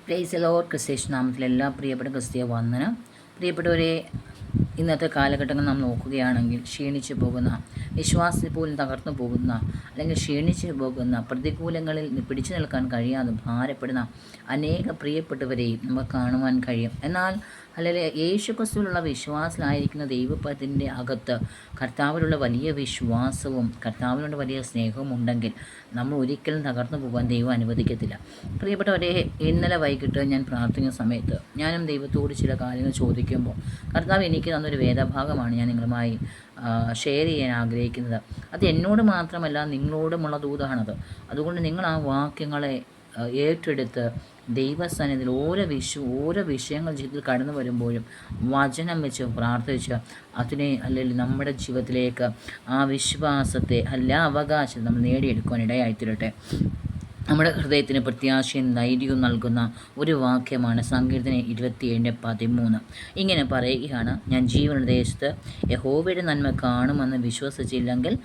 Praise the Lord. ക്രിസ്തേശു നാമത്തിൽ എല്ലാ പ്രിയപ്പെട്ട ക്രിസ്തീയ വന്ദനം. പ്രിയപ്പെട്ടവരെ, ഇന്നത്തെ കാലഘട്ടങ്ങൾ നാം നോക്കുകയാണെങ്കിൽ ക്ഷീണിച്ചു പോകുന്ന, വിശ്വാസത്തിൽ പോലും തകർന്നു പോകുന്ന, അല്ലെങ്കിൽ ക്ഷീണിച്ചു പോകുന്ന, പ്രതികൂലങ്ങളിൽ പിടിച്ചു നിൽക്കാൻ കഴിയാതെ ഭാരപ്പെടുന്ന അനേക പ്രിയപ്പെട്ടവരെയും നമുക്ക് കാണുവാൻ കഴിയും. എന്നാൽ അല്ലെങ്കിൽ യേശുക്രിസ്തുവിലുള്ള വിശ്വാസത്തിലായിരിക്കുന്ന ദൈവത്തിൻ്റെ അകത്ത് കർത്താവിലുള്ള വലിയ വിശ്വാസവും കർത്താവിനുള്ള വലിയ സ്നേഹവും ഉണ്ടെങ്കിൽ നമ്മൾ ഒരിക്കലും തകർന്നു പോകാൻ ദൈവം അനുവദിക്കത്തില്ല. പ്രിയപ്പെട്ടവരെ, ഇന്നലെ വൈകിട്ട് ഞാൻ പ്രാർത്ഥിക്കുന്ന സമയത്ത് ഞാനും ദൈവത്തോട് ചില കാര്യങ്ങൾ ചോദിക്കുമ്പോൾ കർത്താവ് എനിക്ക് തന്നൊരു വേദഭാഗമാണ് ഞാൻ നിങ്ങളുമായി ഷെയർ ചെയ്യാൻ ആഗ്രഹിക്കുന്നത്. അത് എന്നോട് മാത്രമല്ല, നിങ്ങളോടുമുള്ള ദൂതാണത്. അതുകൊണ്ട് നിങ്ങൾ ആ വാക്യങ്ങളെ ഏറ്റെടുത്ത് ദൈവസന്നിധിയിൽ ഓരോ വിഷയങ്ങൾ ജീവിതത്തിൽ കടന്നു വരുമ്പോഴും വചനം വെച്ച് പ്രാർത്ഥിച്ച് അതിനെ അല്ലെങ്കിൽ നമ്മുടെ ജീവിതത്തിലേക്ക് ആ വിശ്വാസത്തെ അവകാശം നമ്മൾ നേടിയെടുക്കുവാൻ ഇടയായിത്തീരട്ടെ. നമ്മുടെ ഹൃദയത്തിന് പ്രത്യാശയും ധൈര്യവും നൽകുന്ന ഒരു വാക്യമാണ് സങ്കീർത്തനം 27:13. ഇങ്ങനെ പറയുകയാണ്: ഞാൻ ജീവനുള്ള ദേശത്ത് യഹോവയുടെ നന്മ കാണുമെന്ന് വിശ്വസിച്ചില്ലെങ്കിൽ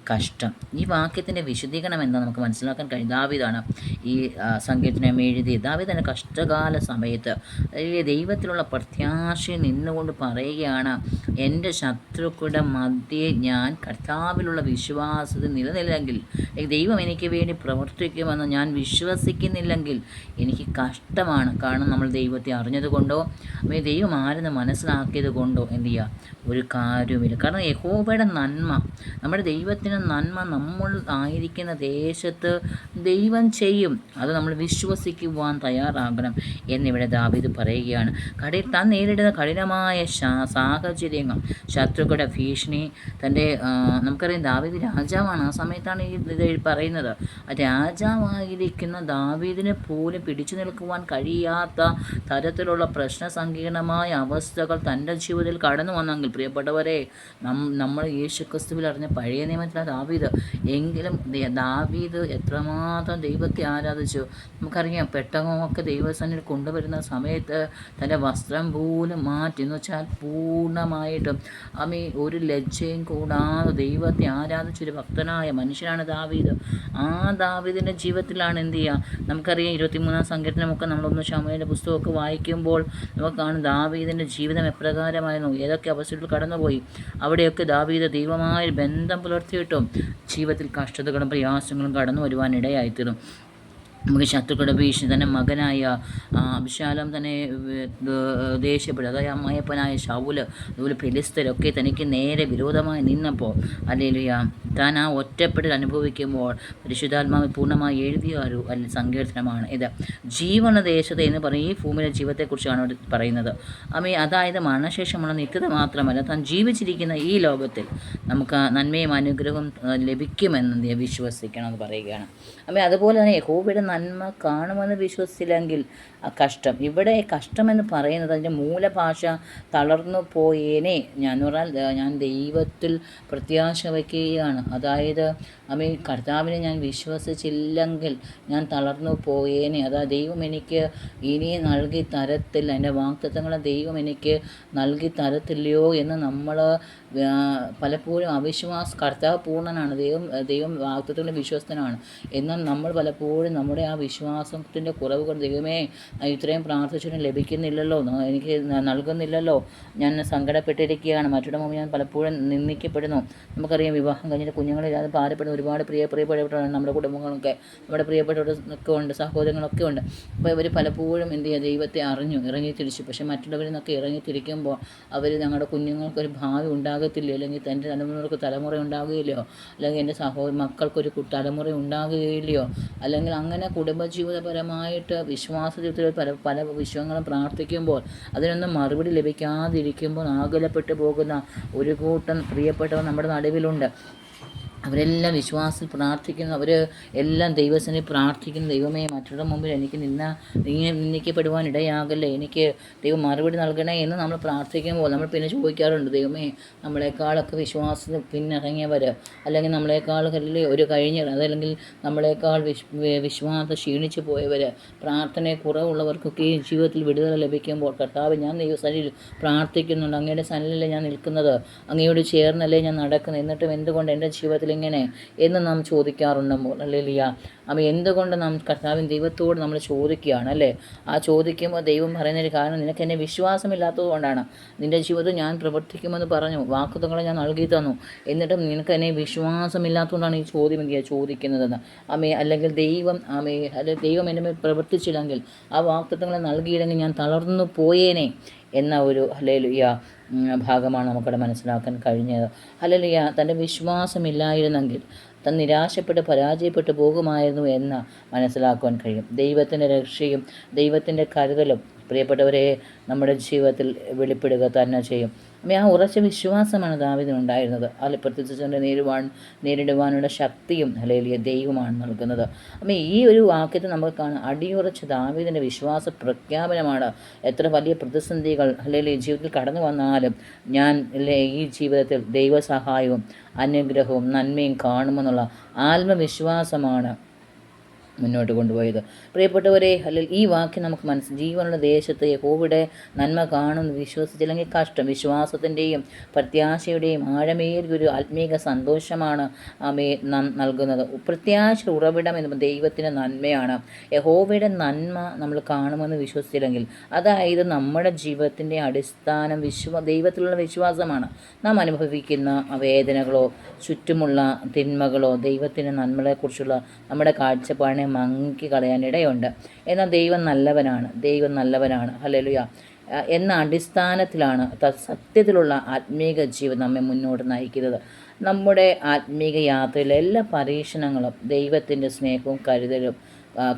കഷ്ടം. ഈ വാക്യത്തിൻ്റെ വിശദീകരണം എന്താ നമുക്ക് മനസ്സിലാക്കാൻ കഴിയും. ദാവീദാണ് ഈ സങ്കീർത്തനം എഴുതിയത്. ദാവീദിൻ്റെ കഷ്ടകാല സമയത്ത് ദൈവത്തിലുള്ള പ്രത്യാശ നിന്നുകൊണ്ട് പറയുകയാണ്: എൻ്റെ ശത്രുക്കളുടെ മധ്യേ ഞാൻ കർത്താവിലുള്ള വിശ്വാസത്തിൽ നിലനില്ലെങ്കിൽ, ദൈവം എനിക്ക് വേണ്ടി പ്രവർത്തിക്കുമെന്ന് ഞാൻ വിശ്വസിക്കുന്നില്ലെങ്കിൽ എനിക്ക് കഷ്ടമാണ്. കാരണം നമ്മൾ ദൈവത്തെ അറിഞ്ഞതുകൊണ്ടോ ദൈവം ആരെന്ന് മനസ്സിലാക്കിയത് കൊണ്ടോ എന്ത് ചെയ്യുക, ഒരു കാര്യവുമില്ല. കാരണം യഹോവയുടെ നന്മ, നമ്മുടെ ദൈവത്തിൻ്റെ നന്മ നമ്മൾ ആയിരിക്കുന്ന ദേശത്ത് ദൈവം ചെയ്യും. അത് നമ്മൾ വിശ്വസിക്കുവാൻ തയ്യാറാകണം എന്നിവിടെ ദാവീദ് പറയുകയാണ്. താൻ നേരിടുന്ന കഠിനമായ സാഹചര്യങ്ങൾ, ശത്രുക്കളുടെ ഭീഷണി, തൻ്റെ നമുക്കറിയാം ദാവീദ് രാജാവാണ്. ആ സമയത്താണ് ഇത് പറയുന്നത്. രാജാവായിരിക്കുന്ന ദാവീദിനെ പോലും പിടിച്ചു നിൽക്കുവാൻ കഴിയാത്ത തരത്തിലുള്ള പ്രശ്നസങ്കീർണമായ അവസ്ഥകൾ തൻ്റെ ജീവിതത്തിൽ കടന്നു വന്നെങ്കിൽ, പ്രിയപ്പെട്ടവരെ, നമ്മൾ യേശുക്രിസ്തുവിൽ അറിഞ്ഞ പഴയ നിയമത്തിലെ ദാവീദ്, എങ്കിലും ദാവീദ് എത്രമാത്രം ദൈവത്തെ ആരാധിച്ചു. നമുക്കറിയാം, പെട്ടകമൊക്കെ ദൈവസന്നിധിയിൽ കൊണ്ടുവരുന്ന സമയത്ത് തൻ്റെ വസ്ത്രം പോലും മാറ്റി, എന്ന് വെച്ചാൽ പൂർണ്ണമായിട്ടും ഒരു ലജ്ജയും കൂടാതെ ദൈവത്തെ ആരാധിച്ചൊരു ഭക്തനായ മനുഷ്യനാണ് ദാവീദ്. ആ ദാവീദിൻ്റെ ജീവിതത്തിലാണ് എന്ത് ചെയ്യുക, നമുക്കറിയാം 23-ാം സങ്കീർത്തനമൊക്കെ നമ്മളൊന്ന് ശമൂവേലിൻ്റെ പുസ്തകമൊക്കെ വായിക്കുമ്പോൾ നമുക്ക് കാണും ദാവീദിൻ്റെ ജീവിതം എപ്രകാരമായിരുന്നു, ഏതൊക്കെ അവസ്ഥകൾ കടന്നുപോയി. അവിടെയൊക്കെ ദാവീദ് ദൈവമായ ബന്ധം പുലർത്തിയിട്ടും ജീവിതത്തിൽ കഷ്ടതകളും പ്രയാസങ്ങളും കടന്നു വരുവാൻ ഇടയായിത്തീരും. നമുക്ക് ശത്രുക്കളുടെ ഭീഷണി, തന്നെ മകനായ അബ്ശാലോം തന്നെ ദേഷ്യപ്പെടും. അതായത് അമ്മായപ്പനായ ശൗല്, അതുപോലെ ഫെലിസ്തരൊക്കെ തനിക്ക് നേരെ വിരോധമായി നിന്നപ്പോൾ ഹല്ലേലൂയ, താൻ ആ ഒറ്റപ്പെടൽ അനുഭവിക്കുമ്പോൾ പരിശുദ്ധാത്മാവ് പൂർണ്ണമായി എഴുതിയ ഒരു സങ്കീർത്തനമാണ് ഇത്. ജീവനുള്ള ദേശത്ത് എന്ന് പറയും ഈ ഭൂമിയിലെ ജീവിതത്തെക്കുറിച്ചാണ് അവിടെ പറയുന്നത്. അതായത് മരണശേഷമുള്ള നിത്യത മാത്രമല്ല, താൻ ജീവിച്ചിരിക്കുന്ന ഈ ലോകത്തിൽ നമുക്ക് നന്മയും അനുഗ്രഹവും ലഭിക്കുമെന്ന് വിശ്വസിക്കണം എന്ന് പറയുകയാണ്. അതുപോലെ തന്നെ യഹോവയുടെ നന്മ കാണുമെന്ന് വിശ്വസിച്ചില്ലെങ്കിൽ കഷ്ടം. ഇവിടെ കഷ്ടമെന്ന് പറയുന്നത് അതിൻ്റെ മൂലഭാഷ തളർന്നു പോയേനെ. ഞാൻ ദൈവത്തിൽ പ്രത്യാശ വയ്ക്കുകയാണ്. അതായത് കർത്താവിനെ ഞാൻ വിശ്വസിച്ചില്ലെങ്കിൽ ഞാൻ തളർന്നു പോയേനെ. അതായത് ദൈവം എനിക്ക് ഇനി നൽകി തരത്തില്ല, എൻ്റെ വാഗ്ദത്തങ്ങളെ ദൈവം എനിക്ക് നൽകി തരത്തില്ലയോ എന്ന് നമ്മൾ പലപ്പോഴും കർത്താവ് പൂർണ്ണനാണ്, ദൈവം വാഗ്ദത്തങ്ങളുടെ വിശ്വസ്തനാണ്. എന്നാൽ നമ്മൾ പലപ്പോഴും നമ്മുടെ ആ വിശ്വാസത്തിൻ്റെ കുറവുകൾ, ദൈവമേ ഇത്രയും പ്രാർത്ഥിച്ചിട്ടും ലഭിക്കുന്നില്ലല്ലോ, എനിക്ക് നൽകുന്നില്ലല്ലോ, ഞാൻ സങ്കടപ്പെട്ടിരിക്കുകയാണ്, മറ്റുള്ള മുമ്പ് ഞാൻ പലപ്പോഴും നിന്ദിക്കപ്പെടുന്നു. നമുക്കറിയാം, വിവാഹം കഴിഞ്ഞിട്ട് കുഞ്ഞുങ്ങളില്ലാതെ ഭാരപ്പെടുന്ന ഒരുപാട് പ്രിയപ്പെട്ടവരാണ് നമ്മുടെ കുടുംബങ്ങളൊക്കെ, നമ്മുടെ പ്രിയപ്പെട്ടവരൊക്കെ ഉണ്ട്, സഹോദരങ്ങളൊക്കെ ഉണ്ട്. അപ്പോൾ ഇവർ പലപ്പോഴും എന്ത് ചെയ്യുക, ദൈവത്തെ അറിഞ്ഞു ഇറങ്ങി തിരിച്ചു. പക്ഷേ മറ്റുള്ളവരിൽ നിന്നൊക്കെ ഇറങ്ങി തിരിക്കുമ്പോൾ അവർ ഞങ്ങളുടെ കുഞ്ഞുങ്ങൾക്കൊരു ഭാവി ഉണ്ടാകത്തില്ലയോ, അല്ലെങ്കിൽ എൻ്റെ തലമുറ ഉണ്ടാകുകയില്ലയോ, അല്ലെങ്കിൽ എൻ്റെ മക്കൾക്കൊരു തലമുറ ഉണ്ടാകുകയില്ലയോ, അല്ലെങ്കിൽ അങ്ങനെ കുടുംബജീവിതപരമായിട്ട് വിശ്വാസ ജീവിതത്തിൽ പല വിഷയങ്ങളും പ്രാർത്ഥിക്കുമ്പോൾ അതിനൊന്നും മറുപടി ലഭിക്കാതിരിക്കുമ്പോൾ ആകുലപ്പെട്ടു പോകുന്ന ഒരു കൂട്ടം പ്രിയപ്പെട്ടവർ നമ്മുടെ നടുവിലുണ്ട്. അവരെല്ലാം വിശ്വാസത്തിൽ പ്രാർത്ഥിക്കുന്നു, അവർ എല്ലാം ദൈവസന്നിധിയിൽ പ്രാർത്ഥിക്കുന്നു. ദൈവമേ, മറ്റുള്ള മുമ്പിൽ എനിക്ക് നിന്ദിക്കപ്പെടുവാൻ ഇടയാകല്ലേ, എനിക്ക് ദൈവം മറുപടി നൽകണേ എന്ന് നമ്മൾ പ്രാർത്ഥിക്കുമ്പോൾ നമ്മൾ പിന്നെ ചോദിക്കാറുണ്ട്, ദൈവമേ, നമ്മളെക്കാളൊക്കെ വിശ്വാസത്തിൽ പിന്നിറങ്ങിയവർ, അല്ലെങ്കിൽ നമ്മളെക്കാൾ ഒരു അതല്ലെങ്കിൽ നമ്മളെക്കാൾ വിശ്വാസം ക്ഷീണിച്ചു പോയവർ, പ്രാർത്ഥനയെ കുറവുള്ളവർക്കൊക്കെ ഈ ജീവിതത്തിൽ വിടുതൽ ലഭിക്കുമ്പോൾ, കർത്താവ്, ഞാൻ ദൈവസന്നിധിയിൽ പ്രാർത്ഥിക്കുന്നുണ്ട്, അങ്ങയുടെ സന്നിധിയിലല്ലേ ഞാൻ നിൽക്കുന്നത്, അങ്ങയോട് ചേർന്നല്ലേ ഞാൻ നടക്കുന്നത്, എന്നിട്ടും എന്തുകൊണ്ട് എൻ്റെ ജീവിതത്തിൽ ഇങ്ങനെ എന്ന് നാം ചോദിക്കാറുണ്ടപ്പോൾ ഹല്ലേലൂയ. അപ്പോൾ എന്തുകൊണ്ട് നാം കർത്താവിൻ ദൈവത്തോട് നമ്മൾ ചോദിക്കുകയാണ് അല്ലേ? ആ ചോദിക്കുമ്പോൾ ദൈവം പറയുന്നൊരു കാരണം, നിനക്ക് എന്നെ വിശ്വാസമില്ലാത്തത് കൊണ്ടാണ്. നിൻ്റെ ജീവിതത്തിൽ ഞാൻ പ്രവർത്തിക്കുമെന്ന് പറഞ്ഞു, വാക്കുതങ്ങളെ ഞാൻ നൽകി തന്നു, എന്നിട്ടും നിനക്ക് എന്നെ വിശ്വാസമില്ലാത്തതുകൊണ്ടാണ് ഈ ചോദ്യം ചോദിക്കുന്നതെന്ന്. അല്ലെങ്കിൽ ദൈവം എൻ്റെ മേൽ പ്രവർത്തിച്ചില്ലെങ്കിൽ, ആ വാക്കുതങ്ങളെ നൽകിയില്ലെങ്കിൽ ഞാൻ തളർന്നു പോയേനെ എന്ന ഒരു ഹല്ലേലൂയ ഭാഗമാണ് നമുക്കവിടെ മനസ്സിലാക്കാൻ കഴിഞ്ഞത്. ഹല്ലേലൂയ. തൻ്റെ വിശ്വാസമില്ലായിരുന്നെങ്കിൽ താൻ നിരാശപ്പെട്ട് പരാജയപ്പെട്ടു പോകുമായിരുന്നു എന്ന് മനസ്സിലാക്കുവാൻ കഴിയും. ദൈവത്തിൻ്റെ രക്ഷയും ദൈവത്തിൻ്റെ കരുതലും പ്രിയപ്പെട്ടവരെ നമ്മുടെ ജീവിതത്തിൽ വെളിപ്പെടുക തന്നെ ചെയ്യും. ആ ഉറച്ച വിശ്വാസമാണ് ദാവീദിനുണ്ടായിരുന്നത്. അതിൽ പ്രത്യക്ഷത്തെ നേരിടുവാനുള്ള ശക്തിയും ഹല്ലേലൂയ ദൈവമാണ് നൽകുന്നത്. ഈ ഒരു വാക്യത്തിൽ നമുക്ക് കാണാം, അടിയുറച്ച ദാവീദിൻ്റെ വിശ്വാസ പ്രഖ്യാപനമാണ്. എത്ര വലിയ പ്രതിസന്ധികൾ ഹല്ലേലൂയ ജീവിതത്തിൽ കടന്നു വന്നാലും ഞാൻ ഈ ജീവിതത്തിൽ ദൈവസഹായവും അനുഗ്രഹവും നന്മയും കാണുമെന്നുള്ള ആത്മവിശ്വാസമാണ് മുന്നോട്ട് കൊണ്ടുപോയത്. പ്രിയപ്പെട്ടവരെ, ഈ വാക്യം നമുക്ക് ജീവനുള്ള ദേശത്ത് യഹോവയുടെ നന്മ കാണുമെന്ന് വിശ്വസിച്ചില്ലെങ്കിൽ കഷ്ടം. വിശ്വാസത്തിൻ്റെയും പ്രത്യാശയുടെയും ആഴമേറിയൊരു ആത്മീക സന്തോഷമാണ് നൽകുന്നത്. പ്രത്യാശ ഉറവിടം എന്ന് ദൈവത്തിൻ്റെ നന്മയാണ്. യഹോവയുടെ നന്മ നമ്മൾ കാണുമെന്ന് വിശ്വസിച്ചില്ലെങ്കിൽ, അതായത് നമ്മുടെ ജീവിതത്തിൻ്റെ അടിസ്ഥാനം ദൈവത്തിലുള്ള വിശ്വാസമാണ്. നാം അനുഭവിക്കുന്ന വേദനകളോ ചുറ്റുമുള്ള തിന്മകളോ ദൈവത്തിൻ്റെ നന്മകളെക്കുറിച്ചുള്ള നമ്മുടെ കാഴ്ചപ്പാടിനെ മങ്ങി കളയാനിടയുണ്ട്. എന്നാൽ ദൈവം നല്ലവനാണ് ഹല്ലേലൂയ എന്ന അടിസ്ഥാനത്തിലാണ് സത്യത്തിലുള്ള ആത്മീക ജീവിതം നമ്മെ മുന്നോട്ട് നയിക്കുന്നത്. നമ്മുടെ ആത്മീക യാത്രയിലെ എല്ലാ പരീക്ഷണങ്ങളും ദൈവത്തിൻ്റെ സ്നേഹവും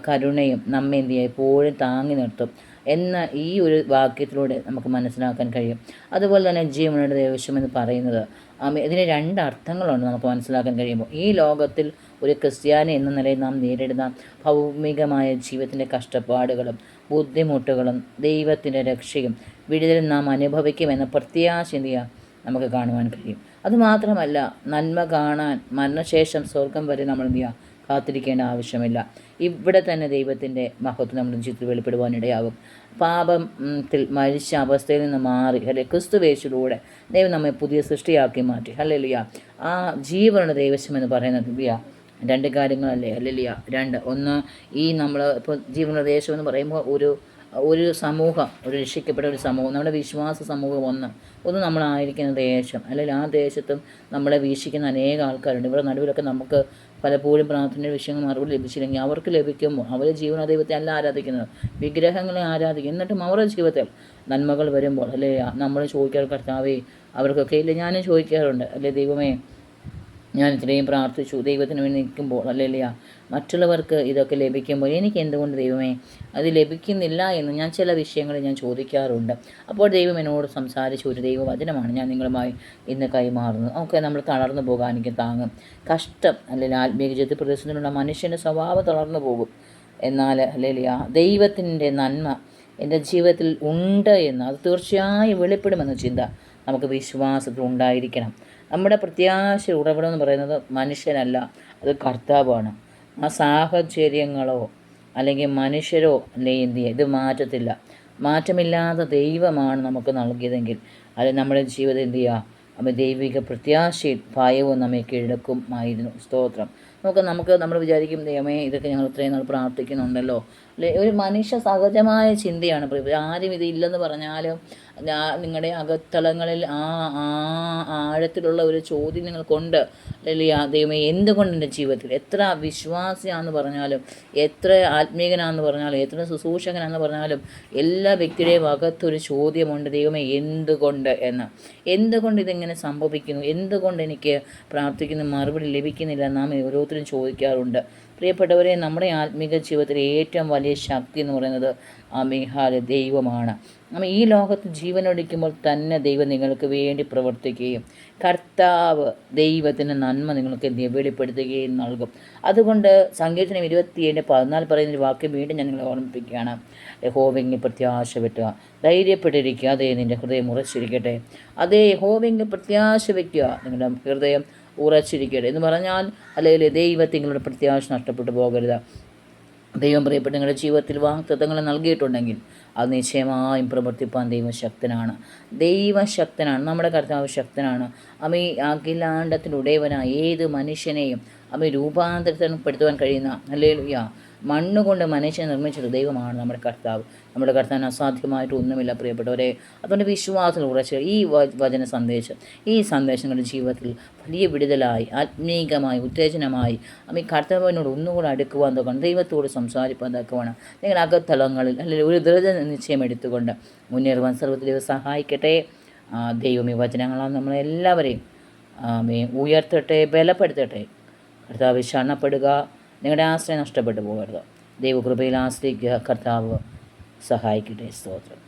കരുണയും നമ്മെ എപ്പോഴും താങ്ങി നിർത്തും എന്ന ഈ ഒരു വാക്യത്തിലൂടെ നമുക്ക് മനസ്സിലാക്കാൻ കഴിയും. അതുപോലെ തന്നെ ജീവനുടെ ദേവസ്വം എന്ന് പറയുന്നത് ഇതിന് രണ്ട് അർത്ഥങ്ങളുണ്ട് നമുക്ക് മനസ്സിലാക്കാൻ കഴിയുമ്പോൾ. ഈ ലോകത്തിൽ ഒരു ക്രിസ്ത്യാനി എന്ന നിലയിൽ നാം നേരിടുന്ന ഭൗമികമായ ജീവിതത്തിൻ്റെ കഷ്ടപ്പാടുകളും ബുദ്ധിമുട്ടുകളും ദൈവത്തിൻ്റെ രക്ഷയും വിടുതലും നാം അനുഭവിക്കുമെന്ന പ്രത്യാശ നമുക്ക് കാണുവാൻ കഴിയും. അതുമാത്രമല്ല, നന്മ കാണാൻ മരണശേഷം സ്വർഗം വരെ നമ്മൾ കാത്തിരിക്കേണ്ട ആവശ്യമില്ല. ഇവിടെ തന്നെ ദൈവത്തിൻ്റെ മഹത്വം നമ്മുടെ ജീവിതത്തിൽ വെളിപ്പെടുവാനിടയാകും. പാപത്തിൽ മരിച്ച അവസ്ഥയിൽ നിന്ന് മാറി ക്രിസ്തുവേശുവിലൂടെ ദൈവം നമ്മെ പുതിയ സൃഷ്ടിയാക്കി മാറ്റി. ഹല്ലേലൂയ. ആ ജീവനുള്ള ദൈവശം എന്ന് പറയുന്നത് രണ്ട് കാര്യങ്ങളല്ലേ? ഹല്ലേലൂയ. ഒന്ന്, ഈ നമ്മൾ ഇപ്പോൾ ജീവനുള്ള ദേശം എന്ന് പറയുമ്പോൾ ഒരു സമൂഹം, ഒരു രക്ഷിക്കപ്പെട്ട ഒരു സമൂഹം, നമ്മുടെ വിശ്വാസ സമൂഹം ഒന്ന് നമ്മളായിരിക്കുന്ന ദേശം, അല്ലെങ്കിൽ ആ ദേശത്തും നമ്മളെ വീക്ഷിക്കുന്ന അനേക ആൾക്കാരുണ്ട്. ഇവിടെ നടുവിലൊക്കെ നമുക്ക് പലപ്പോഴും പ്രാർത്ഥനയുടെ വിഷയങ്ങൾ മറുപടി ലഭിച്ചില്ലെങ്കിൽ അവർക്ക് ലഭിക്കുമ്പോൾ അവർ ജീവന ദൈവത്തെ അല്ല ആരാധിക്കുന്നത്, വിഗ്രഹങ്ങളെ ആരാധിക്കും. എന്നിട്ടും അവരുടെ ജീവിതത്തിൽ നന്മകൾ വരുമ്പോൾ അല്ലേ നമ്മൾ ചോദിക്കാറ്, കർത്താവേ അവർക്കൊക്കെ ഇല്ല. ഞാനും ചോദിക്കാറുണ്ട്, അല്ലേ ദൈവമേ ഞാൻ ഇത്രയും പ്രാർത്ഥിച്ചു ദൈവത്തിന് വേണ്ടി നിൽക്കുമ്പോൾ അല്ലേല്ല മറ്റുള്ളവർക്ക് ഇതൊക്കെ ലഭിക്കുമ്പോൾ എനിക്ക് എന്തുകൊണ്ട് ദൈവമേ അത് ലഭിക്കുന്നില്ല എന്ന് ഞാൻ ചില വിഷയങ്ങളിൽ ഞാൻ ചോദിക്കാറുണ്ട്. അപ്പോൾ ദൈവം എന്നോട് സംസാരിച്ച ഒരു ദൈവവചനമാണ് ഞാൻ നിങ്ങളുമായി ഇന്ന് കൈമാറുന്നത്. നമുക്ക് നമ്മൾ തളർന്നു പോകാൻ എനിക്ക് താങ്ങും. കഷ്ടം അല്ലെങ്കിൽ ആത്മീയ ജീവിതത്തിൽ പ്രതിസന്ധിയിലുള്ള മനുഷ്യൻ്റെ സ്വഭാവം തളർന്നു പോകും. എന്നാൽ അല്ലേലിയ ദൈവത്തിൻ്റെ നന്മ എൻ്റെ ജീവിതത്തിൽ ഉണ്ട് എന്ന് അത് തീർച്ചയായും വെളിപ്പെടുമെന്ന ചിന്ത നമുക്ക് വിശ്വാസത്തിൽ ഉണ്ടായിരിക്കണം. നമ്മുടെ പ്രത്യാശ ഉറവിടം എന്ന് പറയുന്നത് മനുഷ്യനല്ല, അത് കർത്താവാണ്. ആ സാഹചര്യങ്ങളോ അല്ലെങ്കിൽ മനുഷ്യരോ അല്ലെങ്കിൽ ഇത് മാറ്റത്തില്ല. മാറ്റമില്ലാത്ത ദൈവമാണ് നമുക്ക് നൽകിയതെങ്കിൽ അത് നമ്മുടെ ജീവിതം ദൈവിക പ്രത്യാശയും ഭയവും നമ്മെ കീഴടക്കുമായിരുന്നു. സ്തോത്രം. നമുക്ക് നമ്മൾ വിചാരിക്കും, ദൈവമേ ഇതൊക്കെ ഞങ്ങൾ ഇത്രയും നാൾ പ്രാർത്ഥിക്കുന്നുണ്ടല്ലോ അല്ലെ. ഒരു മനുഷ്യ സഹജമായ ചിന്തയാണ്. ആരും ഇതില്ലെന്ന് പറഞ്ഞാലും നിങ്ങളുടെ അകത്തളങ്ങളിൽ ആഴത്തിലുള്ള ഒരു ചോദ്യം നിങ്ങൾക്കുണ്ട് അല്ലേ. ദൈവമേ എന്തുകൊണ്ട് എൻ്റെ ജീവിതത്തിൽ എത്ര വിശ്വാസിയാണെന്ന് പറഞ്ഞാലും, എത്ര ആത്മീകനാണെന്ന് പറഞ്ഞാലും, എത്ര ശുശ്രൂഷകനാണെന്ന് പറഞ്ഞാലും എല്ലാ വ്യക്തിയുടെയും അകത്തൊരു ചോദ്യമുണ്ട്, ദൈവമേ എന്തുകൊണ്ട് ഇതിങ്ങനെ സംഭവിക്കുന്നു, എന്തുകൊണ്ട് എനിക്ക് പ്രാർത്ഥിക്കുന്ന മറുപടി ലഭിക്കുന്നില്ല, നാം ഓരോരുത്തരും ചോദിക്കാറുണ്ട്. പ്രിയപ്പെട്ടവരെ, നമ്മുടെ ആത്മീക ജീവിതത്തിലെ ഏറ്റവും വലിയ ശക്തി എന്ന് പറയുന്നത് ദൈവമാണ്. ഈ ലോകത്ത് ജീവനൊടിക്കുമ്പോൾ തന്നെ ദൈവം നിങ്ങൾക്ക് വേണ്ടി പ്രവർത്തിക്കുകയും കർത്താവ് ദൈവത്തിൻ്റെ നന്മ നിങ്ങൾക്ക് വെളിപ്പെടുത്തുകയും നൽകും. അതുകൊണ്ട് സങ്കീർത്തനം 27:14 പറയുന്നൊരു വാക്യം വീണ്ടും ഞാൻ നിങ്ങളെ ഓർമ്മിപ്പിക്കുകയാണ്. യഹോവയിൽ പ്രത്യാശ വെക്കുക, ധൈര്യപ്പെട്ടിരിക്കുക, അതേ നിൻ്റെ ഹൃദയം ഉറച്ചിരിക്കട്ടെ. അതേ യഹോവയിൽ പ്രത്യാശ വയ്ക്കുക, നിങ്ങളുടെ ഹൃദയം ഉറച്ചിരിക്കട്ടെ എന്ന് പറഞ്ഞാൽ അല്ലെങ്കിൽ ദൈവത്തിങ്ങളുടെ പ്രത്യാശ നഷ്ടപ്പെട്ടു പോകരുത്. ദൈവം പ്രിയപ്പെട്ട നിങ്ങളുടെ ജീവിതത്തിൽ വാഗ്ദത്തങ്ങൾ നൽകിയിട്ടുണ്ടെങ്കിൽ അത് നിശ്ചയമായും പ്രവർത്തിപ്പാൻ ദൈവശക്തനാണ്. ദൈവശക്തനാണ്, നമ്മുടെ കർത്താവ് ശക്തനാണ്. അമ്മ ഈ അഖിലാണ്ടത്തിനുടയവനായ ഏത് മനുഷ്യനെയും അമ്മ രൂപാന്തരപ്പെടുത്തുവാൻ കഴിയുന്ന ഹല്ലേലൂയ മണ്ണുകൊണ്ട് മനുഷ്യനെ നിർമ്മിച്ചത് ദൈവമാണ് നമ്മുടെ കർത്താവ്. നമ്മുടെ കർത്താവിന് അസാധ്യമായിട്ട് ഒന്നുമില്ല പ്രിയപ്പെട്ടവരെ. അതുകൊണ്ട് വിശ്വാസത്തിൽ ഉറച്ച് ഈ വചന സന്ദേശം, ഈ സന്ദേശങ്ങളുടെ ജീവിതത്തിൽ വലിയ വിടുതലായി, ആത്മീകമായി, ഉത്തേജനമായി അമ്മ ഈ കർത്താവിനോട് ഒന്നുകൂടെ അടുക്കുവാൻ തോക്കണം, ദൈവത്തോട് സംസാരിപ്പാൻ തക്കവണ്ണം നിങ്ങൾ അകത്തളങ്ങളിൽ അല്ലെങ്കിൽ ഒരു ദൃഢ നിശ്ചയം എടുത്തുകൊണ്ട് മുന്നേറുവാൻ സർവ്വത്തിൽ ദൈവം സഹായിക്കട്ടെ. ദൈവം ഈ വചനങ്ങളാൽ നമ്മളെല്ലാവരെയും ഉയർത്തട്ടെ, ബലപ്പെടുത്തട്ടെ. കർത്താവ് ശരണപ്പെടുക, നിങ്ങളുടെ ആശ്രയം നഷ്ടപ്പെട്ടു പോകരുത്. ദൈവകൃപയിൽ ആശ്രയിക്കുക. കർത്താവ് സഹായിക്കട്ടെ. സ്തോത്രം.